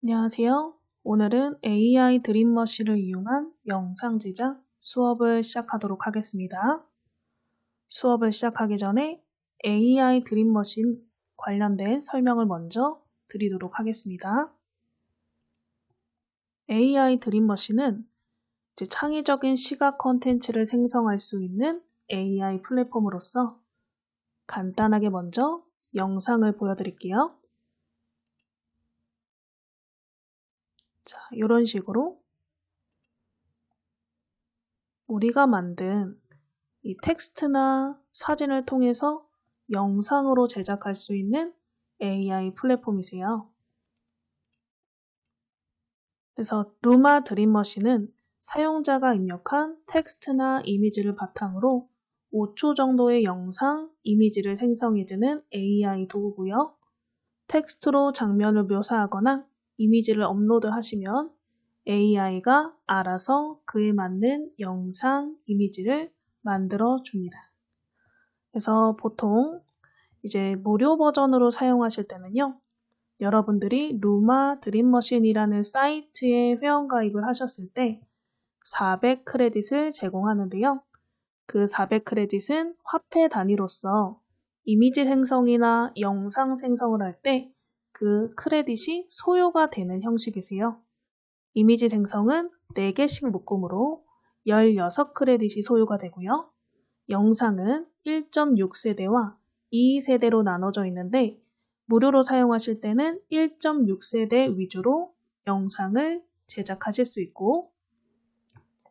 안녕하세요. 오늘은 AI 드림머신을 이용한 영상 제작 수업을 시작하도록 하겠습니다. 수업을 시작하기 전에 AI 드림머신 관련된 설명을 먼저 드리도록 하겠습니다. AI 드림머신은 창의적인 시각 콘텐츠를 생성할 수 있는 AI 플랫폼으로서 간단하게 먼저 영상을 보여드릴게요. 자, 이런 식으로 우리가 만든 이 텍스트나 사진을 통해서 영상으로 제작할 수 있는 AI 플랫폼이세요. 그래서 루마 드림머신은 사용자가 입력한 텍스트나 이미지를 바탕으로 5초 정도의 영상, 이미지를 생성해주는 AI 도구고요. 텍스트로 장면을 묘사하거나 이미지를 업로드하시면 AI가 알아서 그에 맞는 영상, 이미지를 만들어 줍니다. 그래서 보통 이제 무료 버전으로 사용하실 때는요. 여러분들이 루마 드림머신이라는 사이트에 회원가입을 하셨을 때 400 크레딧을 제공하는데요. 그 400 크레딧은 화폐 단위로서 이미지 생성이나 영상 생성을 할 때 그 크레딧이 소요가 되는 형식이세요. 이미지 생성은 4개씩 묶음으로 16 크레딧이 소요가 되고요. 영상은 1.6세대와 2세대로 나눠져 있는데 무료로 사용하실 때는 1.6세대 위주로 영상을 제작하실 수 있고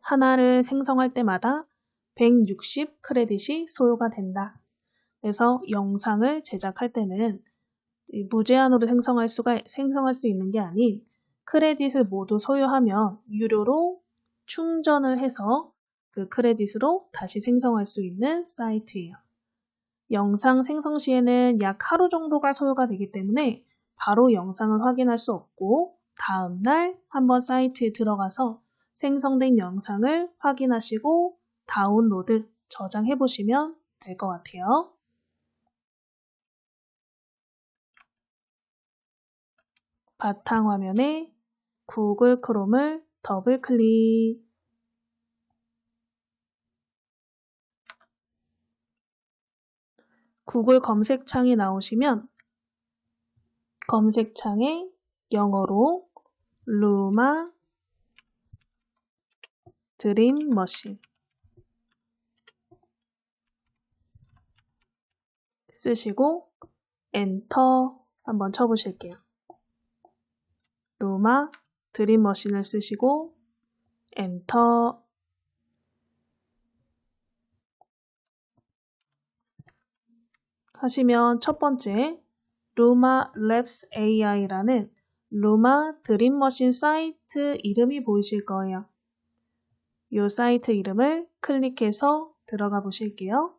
하나를 생성할 때마다 160 크레딧이 소요가 된다. 그래서 영상을 제작할 때는 무제한으로 생성할 수 있는 게 아닌 크레딧을 모두 소유하면 유료로 충전을 해서 그 크레딧으로 다시 생성할 수 있는 사이트예요. 영상 생성 시에는 약 하루 정도가 소요가 되기 때문에 바로 영상을 확인할 수 없고 다음날 한번 사이트에 들어가서 생성된 영상을 확인하시고 다운로드, 저장해 보시면 될 것 같아요. 바탕화면에 구글 크롬을 더블 클릭. 구글 검색창이 나오시면 검색창에 영어로 루마 드림머신 쓰시고 엔터 한번 쳐보실게요. 루마 드림머신을 쓰시고 엔터. 하시면 첫 번째 루마 랩스 AI라는 루마 드림머신 사이트 이름이 보이실 거예요. 이 사이트 이름을 클릭해서 들어가 보실게요.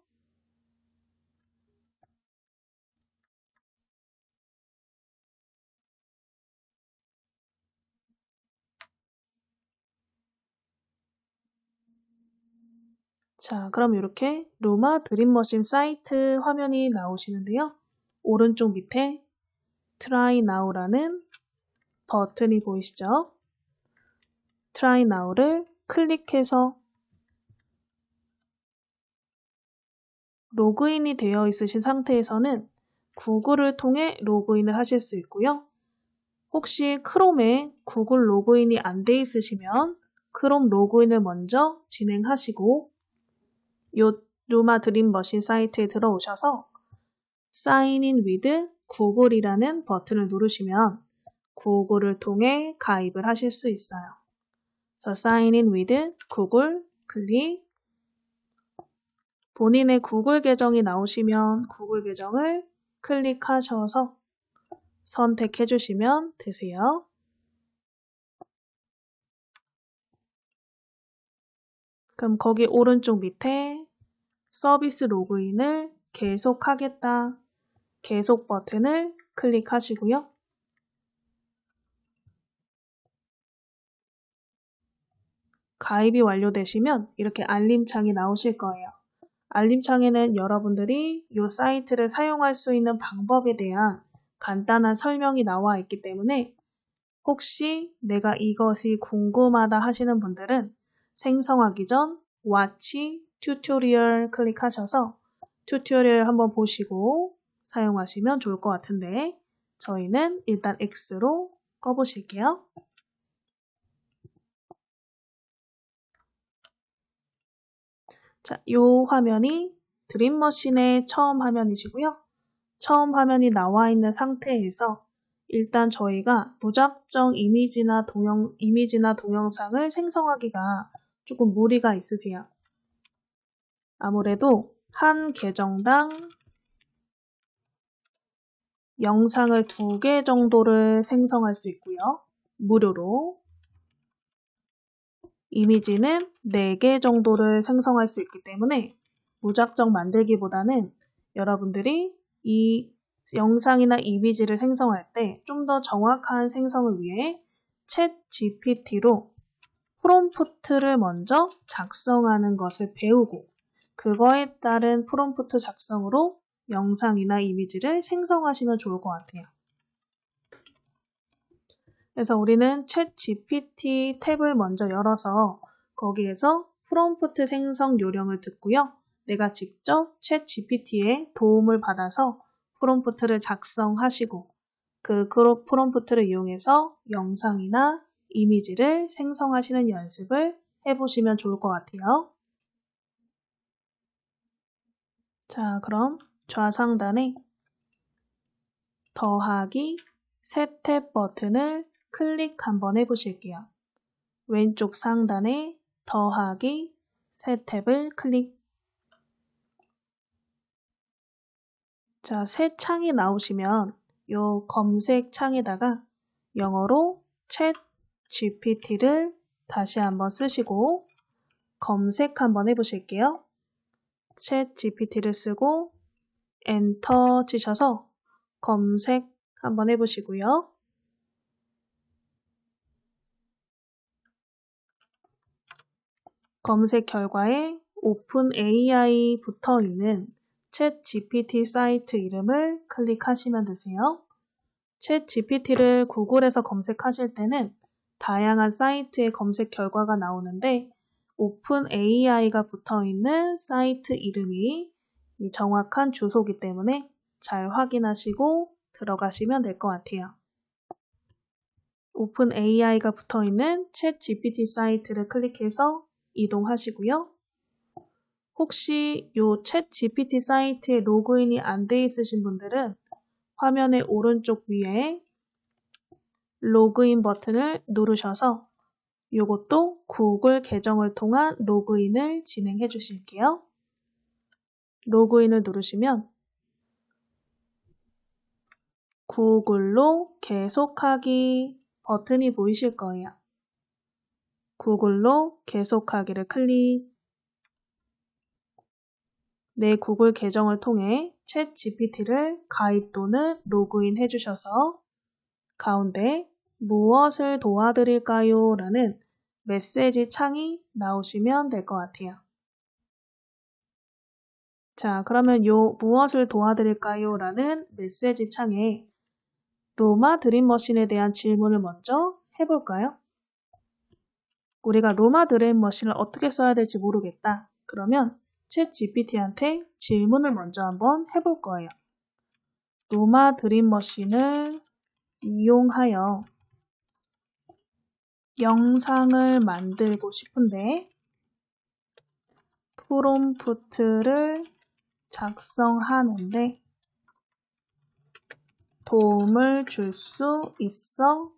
자, 그럼 이렇게 루마 드림머신 사이트 화면이 나오시는데요. 오른쪽 밑에 Try Now라는 버튼이 보이시죠? Try Now를 클릭해서 로그인이 되어 있으신 상태에서는 구글을 통해 로그인을 하실 수 있고요. 혹시 크롬에 구글 로그인이 안 돼 있으시면 크롬 로그인을 먼저 진행하시고 요 루마 드림머신 사이트에 들어오셔서 Sign in with 구글이라는 버튼을 누르시면 구글을 통해 가입을 하실 수 있어요. 그래서 Sign in with 구글 클릭. 본인의 구글 계정이 나오시면 구글 계정을 클릭하셔서 선택해 주시면 되세요. 그럼 거기 오른쪽 밑에 서비스 로그인을 계속하겠다. 계속 버튼을 클릭하시고요. 가입이 완료되시면 이렇게 알림창이 나오실 거예요. 알림창에는 여러분들이 이 사이트를 사용할 수 있는 방법에 대한 간단한 설명이 나와 있기 때문에 혹시 내가 이것이 궁금하다 하시는 분들은 생성하기 전 Watch 튜토리얼 클릭하셔서 튜토리얼 한번 보시고 사용하시면 좋을 것 같은데 저희는 일단 X로 꺼보실게요. 자, 요 화면이 드림머신의 처음 화면이시고요. 처음 화면이 나와 있는 상태에서 일단 저희가 무작정 이미지나 동영상을 생성하기가 조금 무리가 있으세요. 아무래도 한 계정당 영상을 2개 정도를 생성할 수 있고요. 무료로. 이미지는 4개 정도를 생성할 수 있기 때문에 무작정 만들기보다는 여러분들이 이 영상이나 이미지를 생성할 때 좀 더 정확한 생성을 위해 챗 GPT로 프롬프트를 먼저 작성하는 것을 배우고 그거에 따른 프롬프트 작성으로 영상이나 이미지를 생성하시면 좋을 것 같아요. 그래서 우리는 챗 GPT 탭을 먼저 열어서 거기에서 프롬프트 생성 요령을 듣고요. 내가 직접 챗 GPT의 도움을 받아서 프롬프트를 작성하시고 그 프롬프트를 이용해서 영상이나 이미지를 생성하시는 연습을 해보시면 좋을 것 같아요. 자, 그럼 좌상단에 더하기 새 탭 버튼을 클릭 한번 해보실게요. 왼쪽 상단에 더하기 새 탭을 클릭. 자, 새 창이 나오시면 요 검색 창에다가 영어로 챗 GPT를 다시 한번 쓰시고 검색 한번 해보실게요. 챗 GPT를 쓰고 엔터 치셔서 검색 한번 해보시고요. 검색 결과에 오픈AI 붙어 있는 챗 GPT 사이트 이름을 클릭하시면 되세요. 챗 GPT를 구글에서 검색하실 때는 다양한 사이트의 검색 결과가 나오는데 오픈AI가 붙어 있는 사이트 이름이 이 정확한 주소이기 때문에 잘 확인하시고 들어가시면 될 것 같아요. 오픈AI가 붙어 있는 챗 GPT 사이트를 클릭해서 이동하시고요. 혹시 이 챗 GPT 사이트에 로그인이 안 돼 있으신 분들은 화면의 오른쪽 위에 로그인 버튼을 누르셔서 이것도 구글 계정을 통한 로그인을 진행해 주실게요. 로그인을 누르시면 구글로 계속하기 버튼이 보이실 거예요. 구글로 계속하기를 클릭. 내 구글 계정을 통해 챗 GPT를 가입 또는 로그인 해주셔서 가운데 무엇을 도와드릴까요? 라는 메시지 창이 나오시면 될 것 같아요. 자, 그러면 요 무엇을 도와드릴까요? 라는 메시지 창에 로마 드림머신에 대한 질문을 먼저 해볼까요? 우리가 로마 드림머신을 어떻게 써야 될지 모르겠다. 그러면 챗 GPT한테 질문을 먼저 한번 해볼 거예요. 로마 드림머신을 이용하여 영상을 만들고 싶은데 프롬프트를 작성하는데 도움을 줄 수 있어?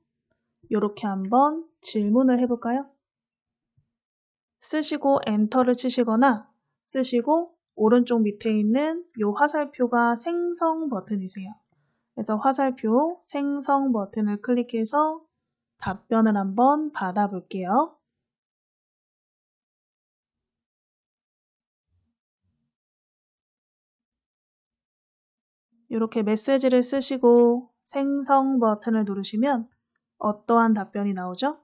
이렇게 한번 질문을 해볼까요? 쓰시고 엔터를 치시거나 쓰시고 오른쪽 밑에 있는 이 화살표가 생성 버튼이세요. 그래서 화살표 생성 버튼을 클릭해서 답변을 한번 받아볼게요. 이렇게 메시지를 쓰시고 생성 버튼을 누르시면 어떠한 답변이 나오죠?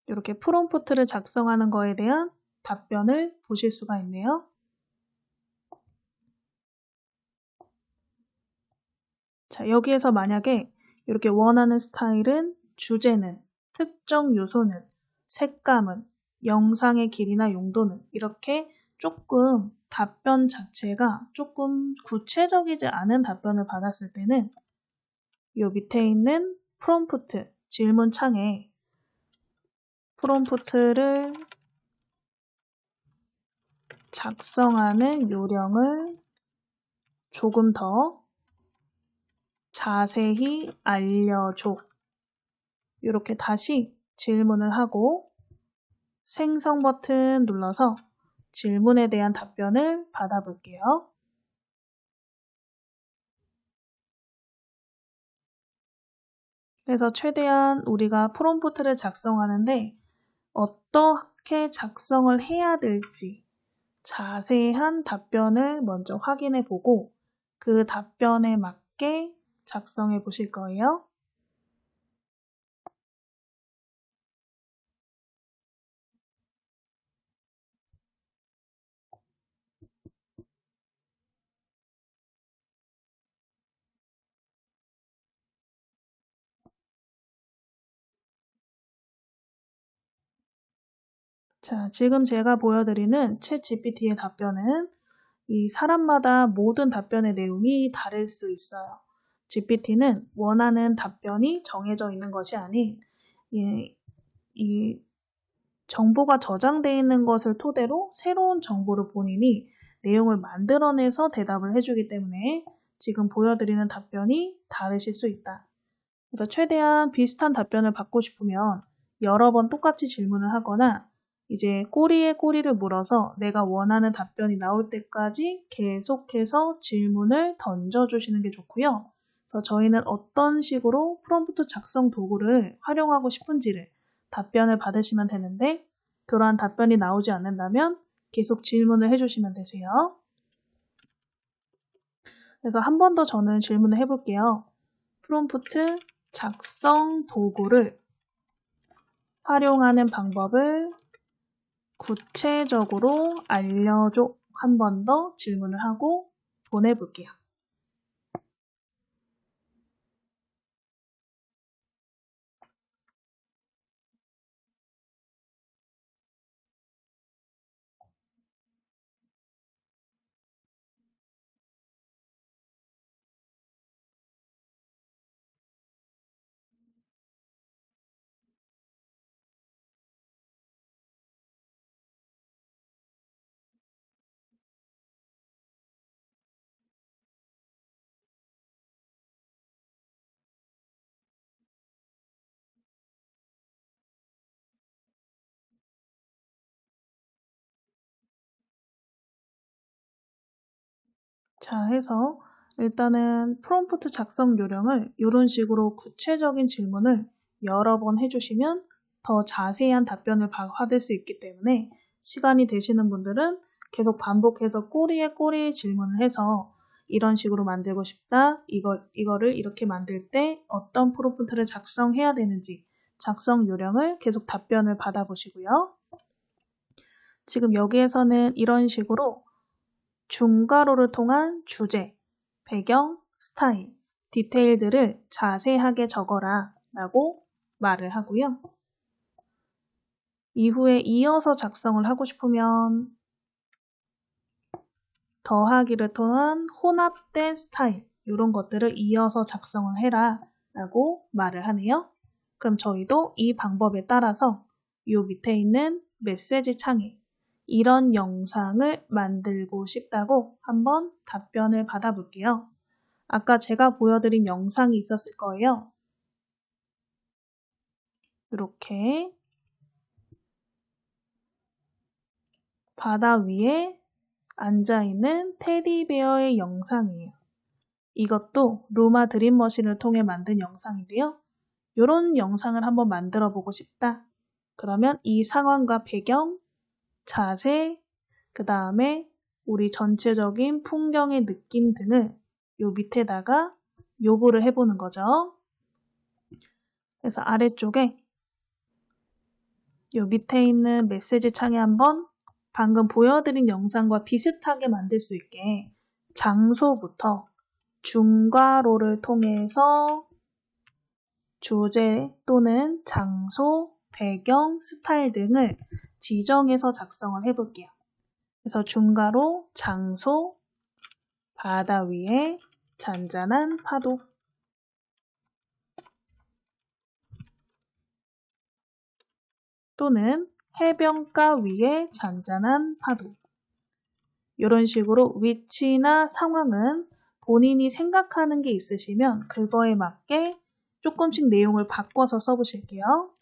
이렇게 프롬프트를 작성하는 거에 대한 답변을 보실 수가 있네요. 자, 여기에서 만약에 이렇게 원하는 스타일은 주제는, 특정 요소는, 색감은, 영상의 길이나 용도는 이렇게 조금 답변 자체가 조금 구체적이지 않은 답변을 받았을 때는 이 밑에 있는 프롬프트, 질문창에 프롬프트를 작성하는 요령을 조금 더 자세히 알려줘. 이렇게 다시 질문을 하고 생성 버튼 눌러서 질문에 대한 답변을 받아볼게요. 그래서 최대한 우리가 프롬프트를 작성하는데 어떻게 작성을 해야 될지 자세한 답변을 먼저 확인해 보고 그 답변에 맞게 작성해 보실 거예요. 자, 지금 제가 보여드리는 챗 GPT의 답변은 이 사람마다 모든 답변의 내용이 다를 수 있어요. GPT는 원하는 답변이 정해져 있는 것이 아닌 이 정보가 저장되어 있는 것을 토대로 새로운 정보를 본인이 내용을 만들어내서 대답을 해주기 때문에 지금 보여드리는 답변이 다르실 수 있다. 그래서 최대한 비슷한 답변을 받고 싶으면 여러 번 똑같이 질문을 하거나 이제 꼬리에 꼬리를 물어서 내가 원하는 답변이 나올 때까지 계속해서 질문을 던져주시는 게 좋고요. 그래서 저희는 어떤 식으로 프롬프트 작성 도구를 활용하고 싶은지를 답변을 받으시면 되는데 그러한 답변이 나오지 않는다면 계속 질문을 해주시면 되세요. 그래서 한 번 더 저는 질문을 해볼게요. 프롬프트 작성 도구를 활용하는 방법을 구체적으로 알려줘. 한 번 더 질문을 하고 보내볼게요. 자, 해서 일단은 프롬프트 작성 요령을 이런 식으로 구체적인 질문을 여러 번 해주시면 더 자세한 답변을 받을 수 있기 때문에 시간이 되시는 분들은 계속 반복해서 꼬리에 꼬리 질문을 해서 이런 식으로 만들고 싶다. 이거를 이렇게 만들 때 어떤 프롬프트를 작성해야 되는지 작성 요령을 계속 답변을 받아보시고요. 지금 여기에서는 이런 식으로 중괄호를 통한 주제, 배경, 스타일, 디테일들을 자세하게 적어라 라고 말을 하고요. 이후에 이어서 작성을 하고 싶으면 더하기를 통한 혼합된 스타일 이런 것들을 이어서 작성을 해라 라고 말을 하네요. 그럼 저희도 이 방법에 따라서 이 밑에 있는 메시지 창에 이런 영상을 만들고 싶다고 한번 답변을 받아볼게요. 아까 제가 보여드린 영상이 있었을 거예요. 이렇게 바다 위에 앉아있는 테디베어의 영상이에요. 이것도 로마 드림머신을 통해 만든 영상인데요. 이런 영상을 한번 만들어 보고 싶다. 그러면 이 상황과 배경, 자세, 그 다음에 우리 전체적인 풍경의 느낌 등을 요 밑에다가 요구를 해보는 거죠. 그래서 아래쪽에 요 밑에 있는 메시지 창에 한번 방금 보여드린 영상과 비슷하게 만들 수 있게 장소부터 중괄호를 통해서 주제 또는 장소, 배경, 스타일 등을 지정해서 작성을 해볼게요. 그래서 중괄호, 장소, 바다 위에 잔잔한 파도. 또는 해변가 위에 잔잔한 파도. 이런 식으로 위치나 상황은 본인이 생각하는 게 있으시면 그거에 맞게 조금씩 내용을 바꿔서 써보실게요.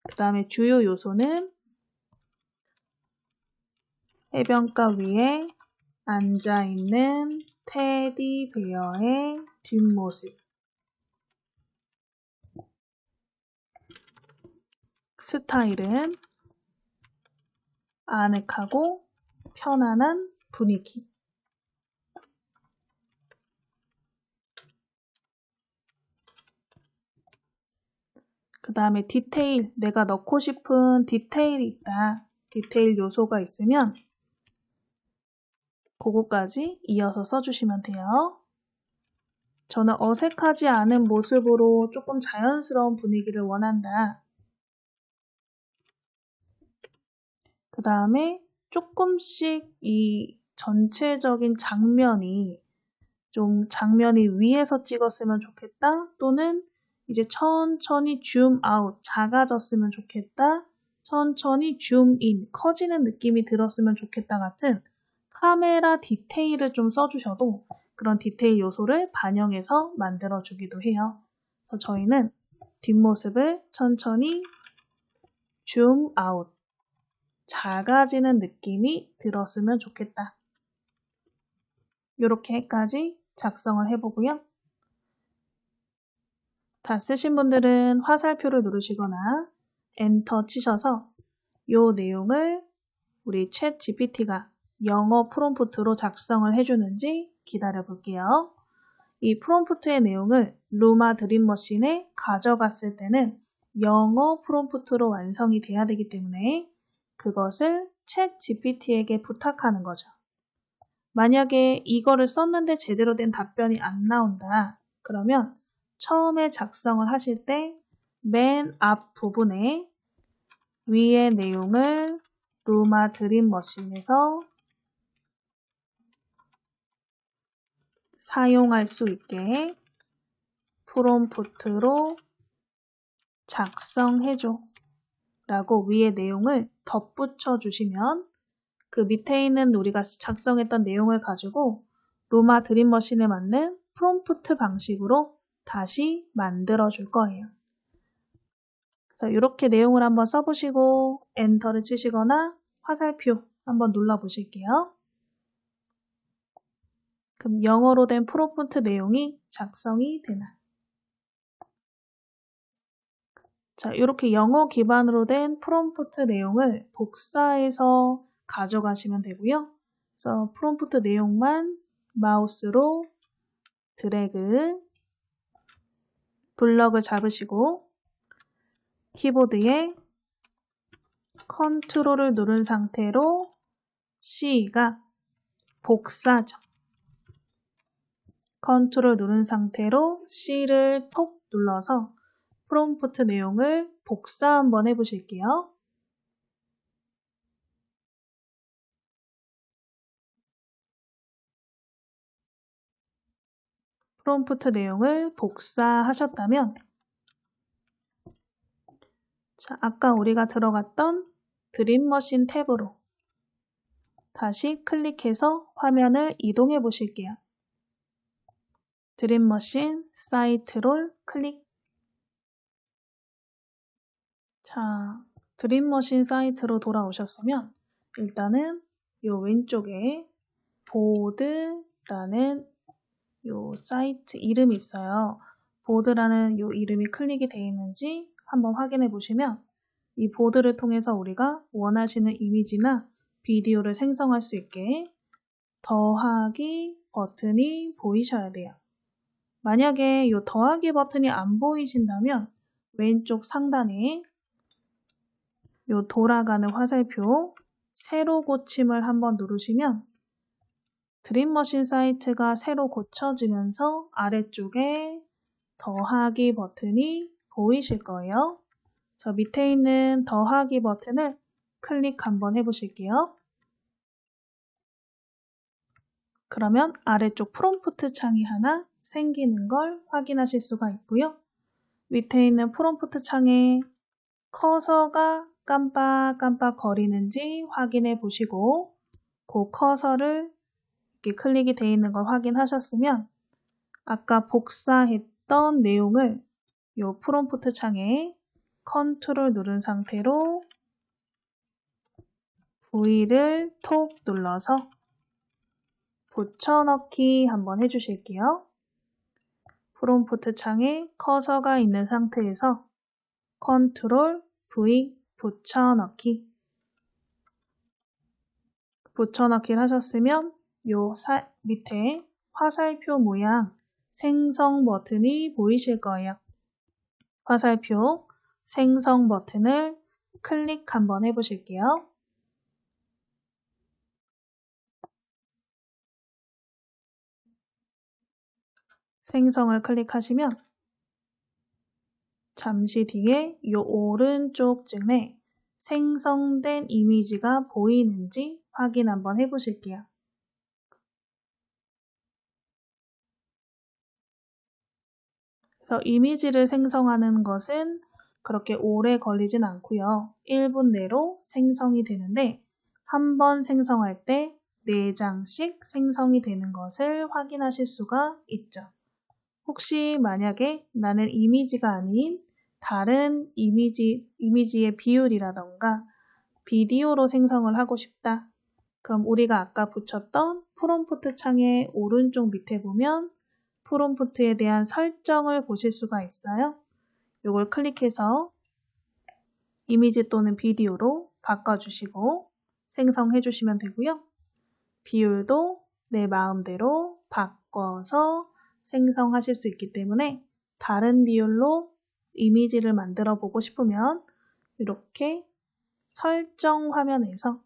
그 다음에 주요 요소는 해변가 위에 앉아있는 테디베어의 뒷모습. 스타일은 아늑하고 편안한 분위기. 그 다음에 디테일, 내가 넣고 싶은 디테일이 있다. 디테일 요소가 있으면 그거까지 이어서 써주시면 돼요. 저는 어색하지 않은 모습으로 조금 자연스러운 분위기를 원한다. 그 다음에 조금씩 이 전체적인 장면이 위에서 찍었으면 좋겠다. 또는 이제 천천히 줌 아웃, 작아졌으면 좋겠다. 천천히 줌 인, 커지는 느낌이 들었으면 좋겠다 같은 카메라 디테일을 좀 써주셔도 그런 디테일 요소를 반영해서 만들어주기도 해요. 그래서 저희는 뒷모습을 천천히 줌 아웃, 작아지는 느낌이 들었으면 좋겠다. 이렇게까지 작성을 해보고요. 다 쓰신 분들은 화살표를 누르시거나 엔터 치셔서 이 내용을 우리 챗 GPT가 영어 프롬프트로 작성을 해주는지 기다려 볼게요. 이 프롬프트의 내용을 루마 드림머신에 가져갔을 때는 영어 프롬프트로 완성이 돼야 되기 때문에 그것을 챗 GPT에게 부탁하는 거죠. 만약에 이거를 썼는데 제대로 된 답변이 안 나온다. 그러면 처음에 작성을 하실 때 맨 앞 부분에 위의 내용을 루마 드림머신에서 사용할 수 있게 프롬프트로 작성해줘 라고 위의 내용을 덧붙여 주시면 그 밑에 있는 우리가 작성했던 내용을 가지고 루마 드림머신에 맞는 프롬프트 방식으로 다시 만들어 줄 거예요. 그래서 이렇게 내용을 한번 써보시고 엔터를 치시거나 화살표 한번 눌러보실게요. 그럼 영어로 된 프롬프트 내용이 작성이 되나. 자, 이렇게 영어 기반으로 된 프롬프트 내용을 복사해서 가져가시면 되고요. 그래서 프롬프트 내용만 마우스로 드래그, 블럭을 잡으시고 키보드에 컨트롤을 누른 상태로 C가 복사죠. 컨트롤 누른 상태로 C를 톡 눌러서 프롬프트 내용을 복사 한번 해보실게요. 프롬프트 내용을 복사하셨다면 자, 아까 우리가 들어갔던 드림머신 탭으로 다시 클릭해서 화면을 이동해 보실게요. 드림머신 사이트롤 클릭. 자, 드림머신 사이트로 돌아오셨으면 일단은 이 왼쪽에 보드라는 이 사이트 이름이 있어요. 보드라는 이 이름이 클릭이 되어 있는지 한번 확인해 보시면 이 보드를 통해서 우리가 원하시는 이미지나 비디오를 생성할 수 있게 더하기 버튼이 보이셔야 돼요. 만약에 이 더하기 버튼이 안 보이신다면 왼쪽 상단에 이 돌아가는 화살표 세로 고침을 한번 누르시면 드림머신 사이트가 새로 고쳐지면서 아래쪽에 더하기 버튼이 보이실 거예요. 저 밑에 있는 더하기 버튼을 클릭 한번 해보실게요. 그러면 아래쪽 프롬프트 창이 하나 생기는 걸 확인하실 수가 있고요. 밑에 있는 프롬프트 창에 커서가 깜빡깜빡 거리는지 확인해 보시고 그 커서를 이렇게 클릭이 되어 있는 걸 확인하셨으면 아까 복사했던 내용을 이 프롬프트 창에 컨트롤 누른 상태로 V를 톡 눌러서 붙여넣기 한번 해주실게요. 프롬프트 창에 커서가 있는 상태에서 컨트롤 V 붙여넣기를 하셨으면 요 밑에 화살표 모양 생성 버튼이 보이실 거예요. 화살표 생성 버튼을 클릭 한번 해보실게요. 생성을 클릭하시면 잠시 뒤에 이 오른쪽 쯤에 생성된 이미지가 보이는지 확인 한번 해보실게요. 그래서 이미지를 생성하는 것은 그렇게 오래 걸리진 않고요. 1분 내로 생성이 되는데 한 번 생성할 때 4장씩 생성이 되는 것을 확인하실 수가 있죠. 혹시 만약에 나는 이미지가 아닌 다른 이미지의 비율이라던가 비디오로 생성을 하고 싶다. 그럼 우리가 아까 붙였던 프롬프트 창의 오른쪽 밑에 보면 프롬프트에 대한 설정을 보실 수가 있어요. 이걸 클릭해서 이미지 또는 비디오로 바꿔주시고 생성해 주시면 되고요. 비율도 내 마음대로 바꿔서 생성하실 수 있기 때문에 다른 비율로 이미지를 만들어 보고 싶으면 이렇게 설정 화면에서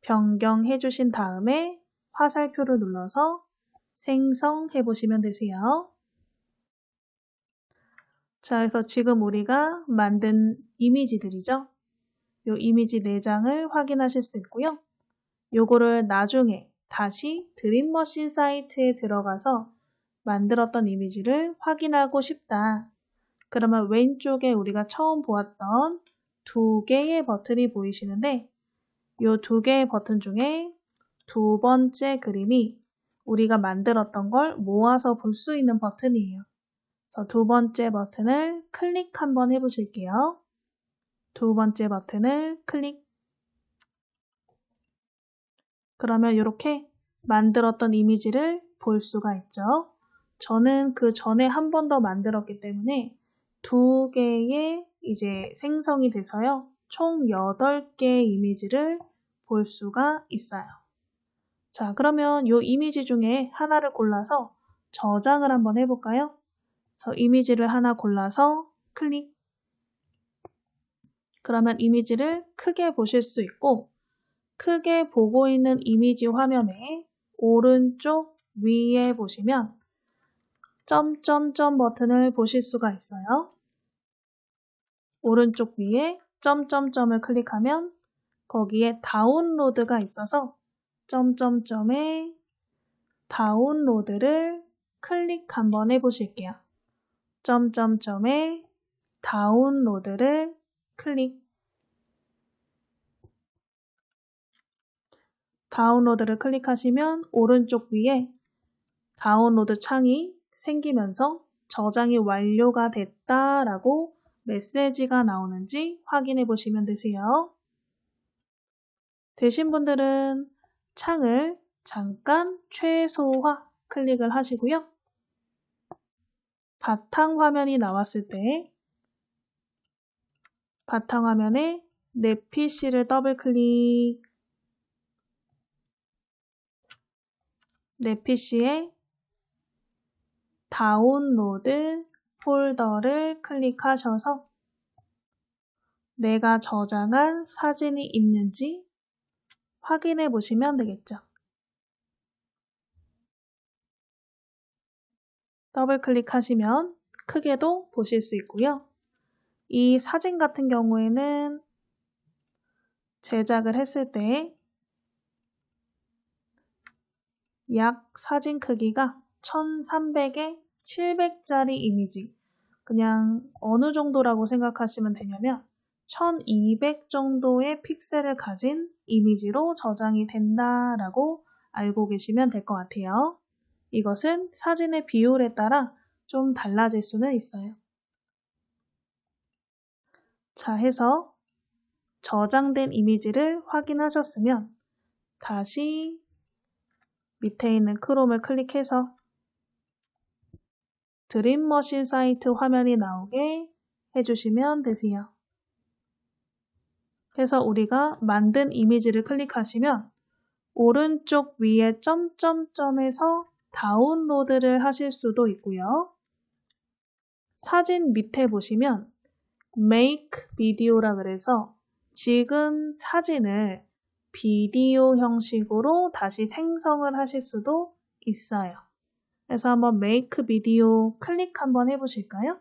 변경해 주신 다음에 화살표를 눌러서 생성해 보시면 되세요. 자, 그래서 지금 우리가 만든 이미지들이죠. 이 이미지 4장을 확인하실 수 있고요. 요거를 나중에 다시 드림머신 사이트에 들어가서 만들었던 이미지를 확인하고 싶다. 그러면 왼쪽에 우리가 처음 보았던 2개의 버튼이 보이시는데 이 2개의 버튼 중에 2번째 그림이 우리가 만들었던 걸 모아서 볼 수 있는 버튼이에요. 그래서 2번째 버튼을 클릭 한번 해보실게요. 2번째 버튼을 클릭. 그러면 이렇게 만들었던 이미지를 볼 수가 있죠. 저는 그 전에 한 번 더 만들었기 때문에 2개의 이제 생성이 돼서요. 총 8개의 이미지를 볼 수가 있어요. 자, 그러면 이 이미지 중에 하나를 골라서 저장을 한번 해볼까요? 그래서 이미지를 하나 골라서 클릭. 그러면 이미지를 크게 보실 수 있고 크게 보고 있는 이미지 화면에 오른쪽 위에 보시면 점점점 버튼을 보실 수가 있어요. 오른쪽 위에 점점점을 클릭하면 거기에 다운로드가 있어서 점점점에 다운로드를 클릭 한번 해보실게요. 점점점에 다운로드를 클릭. 다운로드를 클릭하시면 오른쪽 위에 다운로드 창이 생기면서 저장이 완료가 됐다라고 메시지가 나오는지 확인해 보시면 되세요. 되신 분들은 창을 잠깐 최소화 클릭을 하시고요. 바탕화면이 나왔을 때 바탕화면에 내 PC를 더블클릭. 내 PC에 다운로드 폴더를 클릭하셔서 내가 저장한 사진이 있는지 확인해 보시면 되겠죠. 더블 클릭하시면 크게도 보실 수 있고요. 이 사진 같은 경우에는 제작을 했을 때 약 사진 크기가 1300에 700짜리 이미지, 그냥 어느 정도라고 생각하시면 되냐면 1200 정도의 픽셀을 가진 이미지로 저장이 된다라고 알고 계시면 될 것 같아요. 이것은 사진의 비율에 따라 좀 달라질 수는 있어요. 자, 해서 저장된 이미지를 확인하셨으면 다시 밑에 있는 크롬을 클릭해서 드림머신 사이트 화면이 나오게 해주시면 되세요. 그래서 우리가 만든 이미지를 클릭하시면 오른쪽 위에 점점점에서 다운로드를 하실 수도 있고요. 사진 밑에 보시면 Make Video라 그래서 지금 사진을 비디오 형식으로 다시 생성을 하실 수도 있어요. 그래서 한번 Make Video 클릭 한번 해보실까요?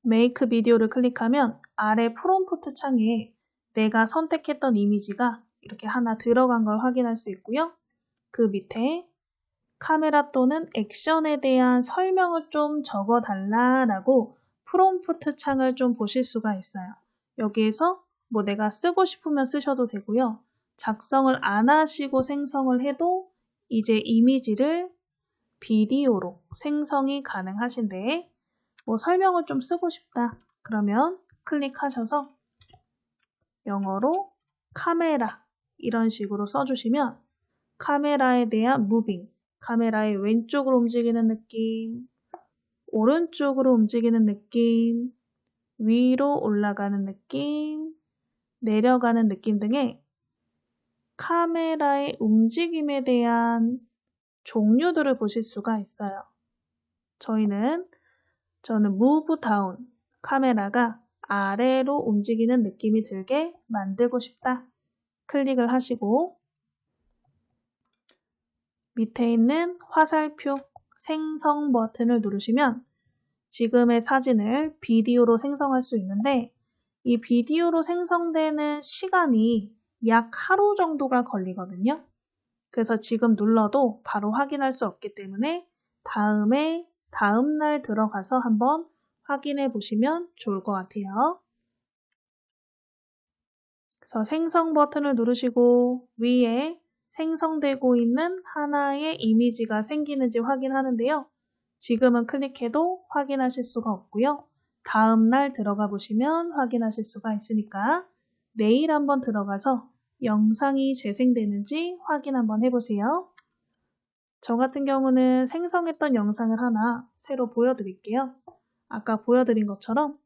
Make Video를 클릭하면 아래 프롬프트 창에 내가 선택했던 이미지가 이렇게 하나 들어간 걸 확인할 수 있고요. 그 밑에 카메라 또는 액션에 대한 설명을 좀 적어달라라고 프롬프트 창을 좀 보실 수가 있어요. 여기에서 뭐 내가 쓰고 싶으면 쓰셔도 되고요. 작성을 안 하시고 생성을 해도 이제 이미지를 비디오로 생성이 가능하신데 뭐 설명을 좀 쓰고 싶다. 그러면 클릭하셔서 영어로 카메라 이런 식으로 써주시면 카메라에 대한 무빙, 카메라의 왼쪽으로 움직이는 느낌, 오른쪽으로 움직이는 느낌, 위로 올라가는 느낌, 내려가는 느낌 등의 카메라의 움직임에 대한 종류들을 보실 수가 있어요. 저는 move down, 카메라가 아래로 움직이는 느낌이 들게 만들고 싶다. 클릭을 하시고 밑에 있는 화살표 생성 버튼을 누르시면 지금의 사진을 비디오로 생성할 수 있는데 이 비디오로 생성되는 시간이 약 하루 정도가 걸리거든요. 그래서 지금 눌러도 바로 확인할 수 없기 때문에 다음 날 들어가서 한번 확인해 보시면 좋을 것 같아요. 그래서 생성 버튼을 누르시고 위에 생성되고 있는 하나의 이미지가 생기는지 확인하는데요. 지금은 클릭해도 확인하실 수가 없고요. 다음 날 들어가 보시면 확인하실 수가 있으니까 내일 한번 들어가서 영상이 재생되는지 확인 한번 해보세요. 저 같은 경우는 생성했던 영상을 하나 새로 보여드릴게요. 아까 보여드린 것처럼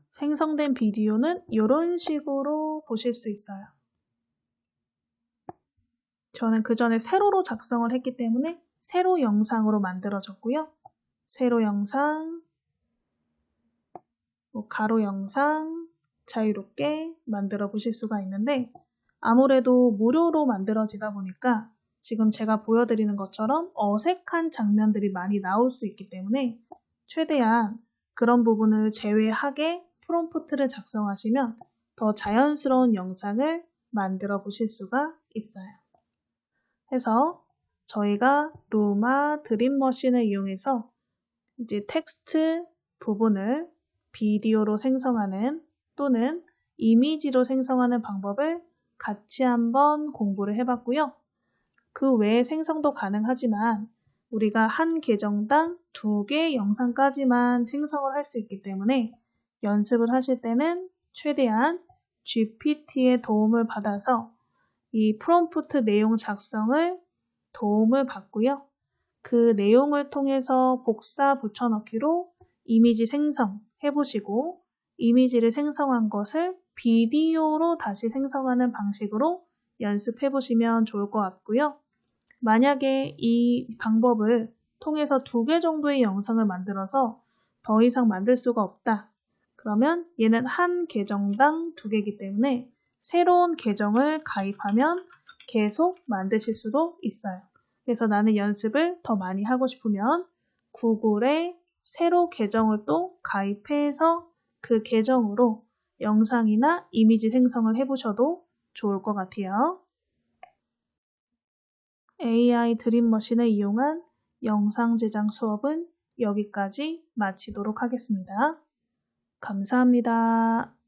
생성된 비디오는 이런 식으로 보실 수 있어요. 저는 그 전에 세로로 작성을 했기 때문에 세로 영상으로 만들어졌고요. 세로 영상, 가로 영상 자유롭게 만들어 보실 수가 있는데 아무래도 무료로 만들어지다 보니까 지금 제가 보여드리는 것처럼 어색한 장면들이 많이 나올 수 있기 때문에 최대한 그런 부분을 제외하게 프롬프트를 작성하시면 더 자연스러운 영상을 만들어 보실 수가 있어요. 해서 저희가 루마 드림머신을 이용해서 이제 텍스트 부분을 비디오로 생성하는 또는 이미지로 생성하는 방법을 같이 한번 공부를 해봤고요. 그 외에 생성도 가능하지만 우리가 한 계정당 2개 영상까지만 생성을 할 수 있기 때문에 연습을 하실 때는 최대한 GPT의 도움을 받아서 이 프롬프트 내용 작성을 도움을 받고요. 그 내용을 통해서 복사 붙여넣기로 이미지 생성 해보시고 이미지를 생성한 것을 비디오로 다시 생성하는 방식으로 연습해보시면 좋을 것 같고요. 만약에 이 방법을 통해서 2개 정도의 영상을 만들어서 더 이상 만들 수가 없다. 그러면 얘는 한 계정당 2개이기 때문에 새로운 계정을 가입하면 계속 만드실 수도 있어요. 그래서 나는 연습을 더 많이 하고 싶으면 구글에 새로 계정을 또 가입해서 그 계정으로 영상이나 이미지 생성을 해보셔도 좋을 것 같아요. AI 드림머신을 이용한 영상 제작 수업은 여기까지 마치도록 하겠습니다. 감사합니다.